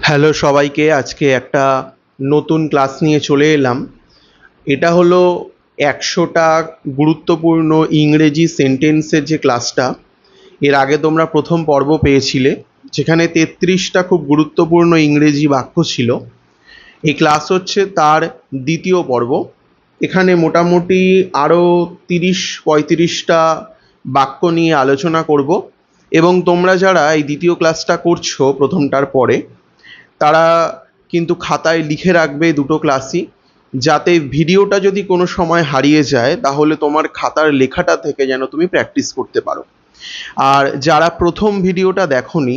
Hello সবাইকে, আজকে একটা নতুন ক্লাস নিয়ে চলে এলাম। এটা হলো 100টা গুরুত্বপূর্ণ ইংরেজি সেন্টেন্সের যে ক্লাসটা। এর আগে তোমরা প্রথম পর্ব পেয়েছিলে, যেখানে 33টা খুব গুরুত্বপূর্ণ ইংরেজি বাক্য ছিল। এই ক্লাস হচ্ছে তার দ্বিতীয় পর্ব। এখানে মোটামুটি আরও 30-35টা বাক্য নিয়ে আলোচনা করব, এবং তোমরা যারা এই দ্বিতীয় ক্লাসটা করছো প্রথমটার পরে, তারা কিন্তু খাতায় লিখে রাখবে দুটো ক্লাসই, যাতে ভিডিওটা যদি কোনো সময় হারিয়ে যায় তাহলে তোমার খাতার লেখাটা থেকে যেন তুমি প্র্যাকটিস করতে পারো। আর যারা প্রথম ভিডিওটা দেখোনি,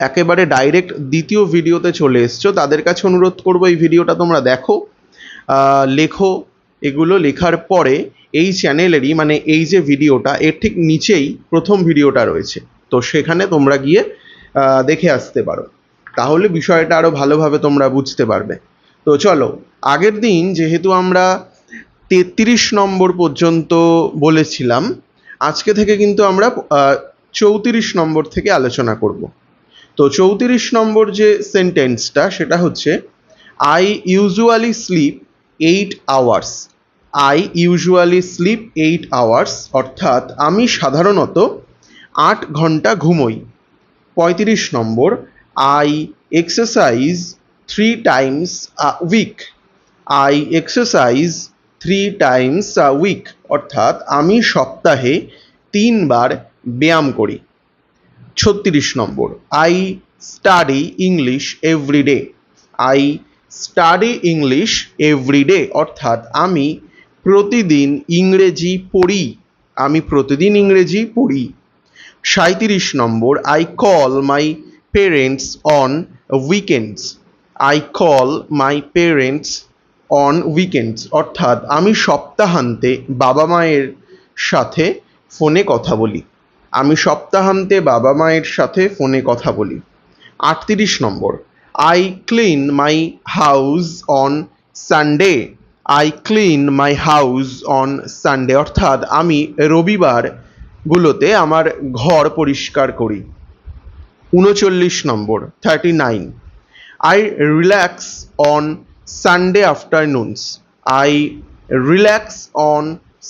একেবারে ডাইরেক্ট দ্বিতীয় ভিডিওতে চলে এসছো, তাদের কাছে অনুরোধ করবো এই ভিডিওটা তোমরা দেখো, লেখো। এগুলো লেখার পরে এই চ্যানেলেরই, মানে এই যে ভিডিওটা, এর ঠিক নিচেই প্রথম ভিডিওটা রয়েছে, তো সেখানে তোমরা গিয়ে দেখে আসতে পারো। তাহলে বিষয়টা আরও ভালোভাবে তোমরা বুঝতে পারবে। তো চলো, আগের দিন যেহেতু আমরা 33 নম্বর পর্যন্ত বলেছিলাম, আজকে থেকে কিন্তু আমরা 34 নম্বর থেকে আলোচনা করব। তো 34 নম্বর যে সেন্টেন্সটা, সেটা হচ্ছে I usually sleep 8 hours. I usually sleep 8 hours অর্থাৎ আমি সাধারণত 8 ঘন্টা ঘুমোই। 35 number, I exercise 3 times a week. I exercise 3 times a week অর্থাৎ আমি সপ্তাহে 3 বার ব্যায়াম করি। 36 number, I study English every day. I study English every day অর্থাৎ আমি প্রতিদিন ইংরেজি পড়ি। আমি প্রতিদিন ইংরেজি পড়ি। 37 number, I call my parents on weekends. I call my parents on weekends অর্থাৎ আমি সপ্তাহান্তে বাবা মায়ের সাথে ফোনে কথা বলি। আমি সপ্তাহান্তে বাবা মায়ের সাথে ফোনে কথা বলি। 38 number, I clean my house on Sunday. I clean my house on Sunday অর্থাৎ আমি রবিবারগুলোতে আমার ঘর পরিষ্কার করি। 39 number, 39, I relax on Sunday afternoons. I relax on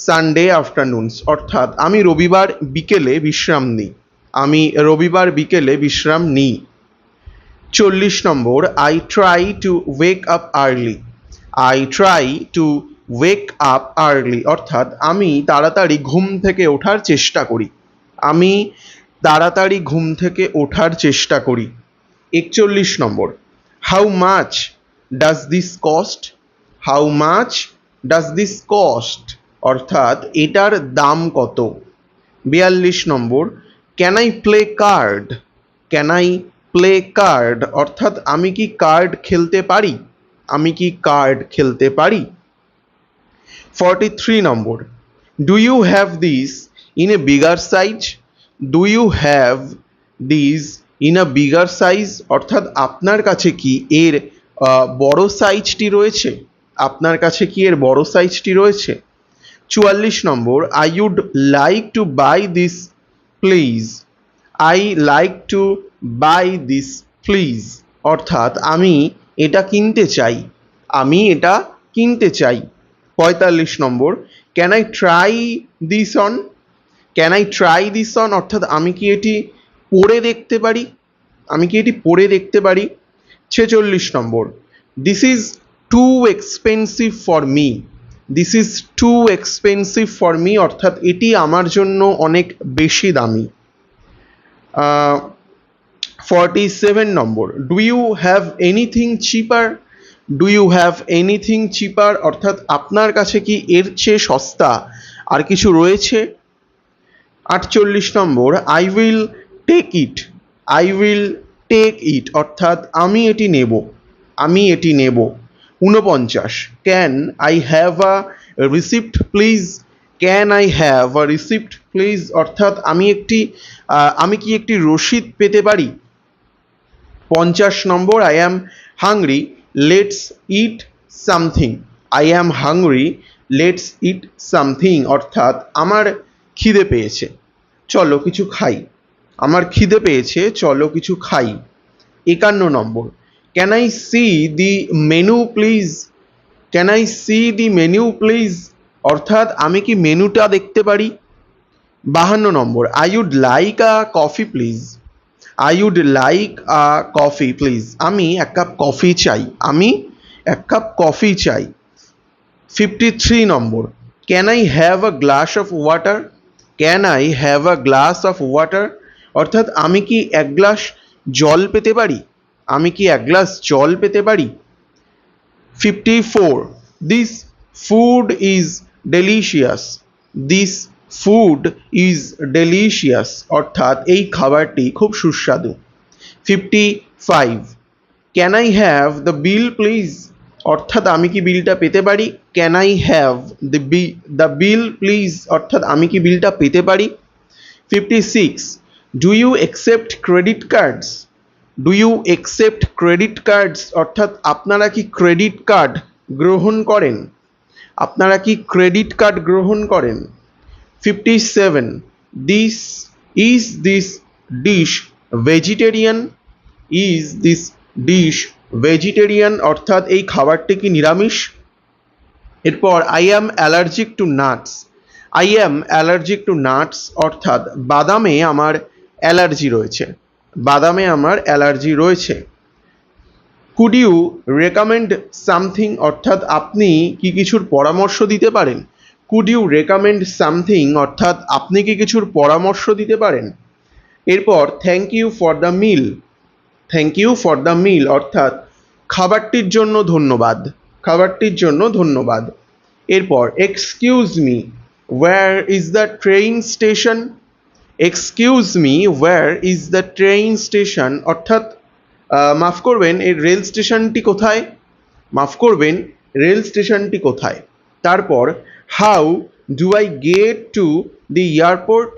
Sunday afternoons অর্থাৎ আমি রবিবার বিকেলে বিশ্রাম নিই। আমি রবিবার বিকেলে বিশ্রাম নিই। 40 number, I try to wake up early. I try to wake up early অর্থাৎ আমি তাড়াতাড়ি ঘুম থেকে ওঠার চেষ্টা করি। আমি তাড়াতাড়ি ঘুম থেকে ওঠার চেষ্টা করি। 41 number, how much does this cost. How much does this cost অর্থাৎ এটার দাম কত। 42 number, can I play card. Can I play card অর্থাৎ আমি কি কার্ড খেলতে পারি। আমি কি কার্ড খেলতে পারি। 43 number, do you have this in a bigger size. Do you have this in a bigger size অর্থাৎ আপনার কাছে কি এর বড় সাইজটি রয়েছে। আপনার কাছে কি এর বড় সাইজটি রয়েছে। 44 number, I would like to buy this please. I like to buy this please অর্থাৎ আমি এটা কিনতে চাই। আমি এটা কিনতে চাই। 45 number, can I try this on. Can I try this on অর্থাৎ আমি কি এটি পরে দেখতে পারি। আমি কি এটি পরে দেখতে পারি। 46 number, this is too expensive for me. This is too expensive for me অর্থাৎ এটি আমার জন্য অনেক বেশি দামি। 47 number, do you have anything cheaper. Do you have anything cheaper অর্থাৎ আপনার কাছে কি এর চেয়ে সস্তা আর কিছু রয়েছে। 48 number, I will take it. I will take it অর্থাৎ আমি এটি নেব। আমি এটি নেব। 49, can I have a receipt please. Can I have a receipt please অর্থাৎ আমি কি একটি রসিদ পেতে পারি। 50 number, I am hungry let's eat something. I am hungry let's eat something অর্থাৎ আমার খিদে পেয়েছে, চলো কিছু খাই। আমার খিদে পেয়েছে, চলো কিছু খাই। 51 number, can I see the menu please, can I see the menu please, অর্থাৎ আমি কি মেনুটা দেখতে পারি। 52 number, I would like a coffee please, I would like a coffee please, আমি এক কাপ কফি চাই, আমি এক কাপ কফি চাই। 53 number, can I have a glass of water, can I have a glass of water, অর্থাৎ আমি কি এক গ্লাস জল পেতে পারি, আমি কি এক গ্লাস জল পেতে পারি। 54, this food is delicious, this food is delicious, অর্থাৎ এই খাবারটি খুব সুস্বাদু। 55, can I have the bill please, অর্থাৎ আমি কি বিলটা পেতে পারি। Can I have the bill please, অর্থাৎ আমি কি বিলটা পেতে পারি। 56, do you accept credit cards, do you accept credit cards, অর্থাৎ আপনারা কি ক্রেডিট কার্ড গ্রহণ করেন, আপনারা কি ক্রেডিট কার্ড গ্রহণ করেন। 57, this dish vegetarian, is this dish vegetarian, অর্থাৎ এই খাবারটি কি নিরামিষ। এরপর I am allergic to nuts, I am allergic to nuts, অর্থাৎ বাদামে আমার অ্যালার্জি রয়েছে, বাদামে আমার অ্যালার্জি রয়েছে। কুড ইউ রেকমেন্ড সামথিং, অর্থাৎ আপনি কি কিছুর পরামর্শ দিতে পারেন। কুড ইউ রেকমেন্ড সামথিং, অর্থাৎ আপনি কি কিছুর পরামর্শ দিতে পারেন। এরপর thank you for the meal, thank you for the meal, অর্থাৎ খাবারটির জন্য ধন্যবাদ, খাবারটির জন্য ধন্যবাদ। এরপর excuse me, where is the train station, excuse me where is the train station, অর্থাৎ মাফ করবেন এই রেল স্টেশনটি কোথায়, মাফ করবেন রেল স্টেশনটি কোথায়। তারপর how do I get to the airport,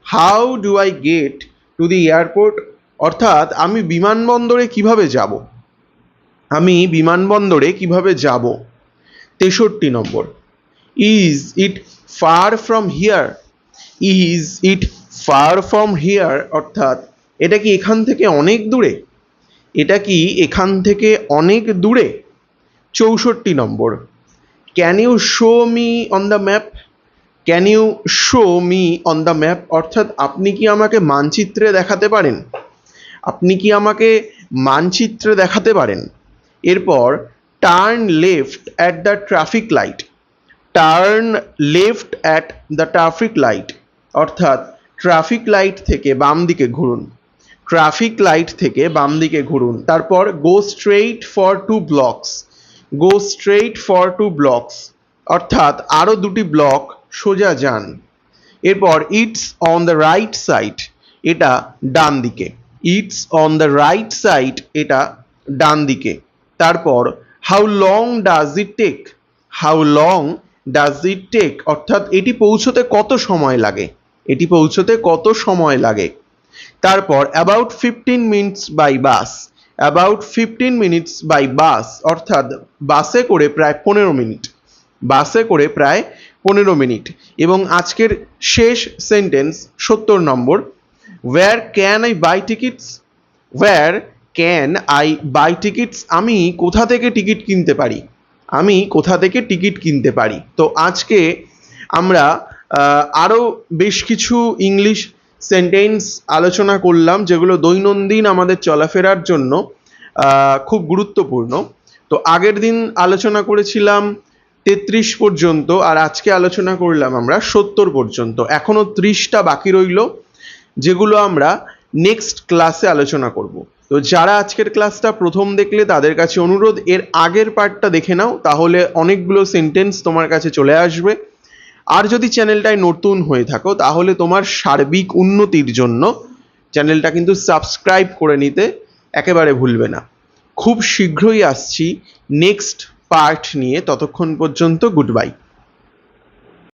how do I get to the airport, অর্থাৎ আমি বিমানবন্দরে কিভাবে যাব, আমি বিমানবন্দরে কিভাবে যাব। 63 number, is it far from here, is it far from here, অর্থাৎ এটা কি এখান থেকে অনেক দূরে, এটা কি এখান থেকে অনেক দূরে। 64 number, can you show me on the map, can you show me on the map, অর্থাৎ আপনি কি আমাকে মানচিত্রে দেখাতে পারেন, আপনি কি আমাকে মানচিত্রে দেখাতে পারেন। এরপর turn left at the traffic light, turn left at the traffic light, অর্থাৎ ট্রাফিক লাইট থেকে বাম দিকে ঘুরুন, ট্রাফিক লাইট থেকে বাম দিকে ঘুরুন। তারপর go straight for 2 blocks, go straight for 2 blocks, অর্থাৎ আরও 2টি ব্লক সোজা যান। এরপর it's on the right side, এটা ডান দিকে, it's on the right side, এটা ডান দিকে। তারপর how long does it take, how long does it take, অর্থাৎ এটি পৌঁছতে কত সময় লাগে, এটি পৌঁছতে কত সময় লাগে। তারপর about 15 minutes by bus, about 15 minutes by bus, অর্থাৎ বাসে করে প্রায় 15 মিনিট, বাসে করে প্রায় 15 মিনিট। এবং আজকের শেষ sentence 70 number, where can I buy tickets, where can I buy tickets, আমি কোথা থেকে টিকিট কিনতে পারি, আমি কোথা থেকে টিকিট কিনতে পারি। তো আজকে আমরা আরও বেশ কিছু ইংলিশ সেন্টেন্স আলোচনা করলাম যেগুলো দৈনন্দিন আমাদের চলাফেরার জন্য খুব গুরুত্বপূর্ণ। তো আগের দিন আলোচনা করেছিলাম 33 পর্যন্ত, আর আজকে আলোচনা করলাম আমরা 70 পর্যন্ত। এখনও 30টা বাকি রইল যেগুলো আমরা নেক্সট ক্লাসে আলোচনা করব। তো যারা আজকের ক্লাসটা প্রথম দেখলে তাদের কাছে অনুরোধ, এর আগের পার্টটা দেখে নাও, তাহলে অনেকগুলো সেন্টেন্স তোমার কাছে চলে আসবে। আর যদি চ্যানেলটায় নতুন হয়ে থাকো তাহলে তোমার সার্বিক উন্নতির জন্য চ্যানেলটা কিন্তু সাবস্ক্রাইব করে নিতে একেবারে ভুলবে না। খুব শীঘ্রই আসছি নেক্সট পার্ট নিয়ে, ততক্ষণ পর্যন্ত গুড বাই।